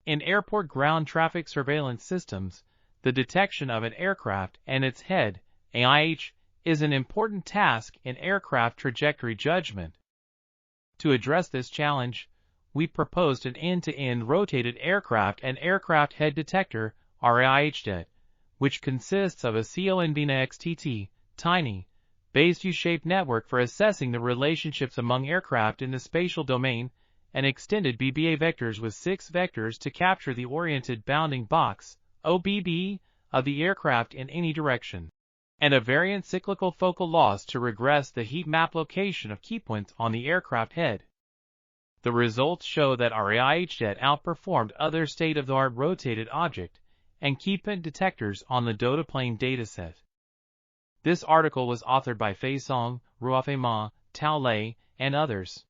In airport ground traffic surveillance systems, the detection of an aircraft and its head, RAIH, is an important task in aircraft trajectory judgment. To address this challenge, we proposed an end-to-end rotated aircraft and aircraft head detector, RAIH-Det, which consists of a ConvNeXtT, tiny, based U-shaped network for assessing the relationships among aircraft in the spatial domain, and extended BBA vectors with 6 vectors to capture the oriented bounding box, OBB, of the aircraft in any direction, and a variant cyclical focal loss to regress the heat map location of keypoints on the aircraft head. The results show that RAIH-Det outperformed other state-of-the-art rotated object and keypoint detectors on the dataplane dataset. This article was authored by Fei Song, Ruofei Ma, Tao Lei, and others.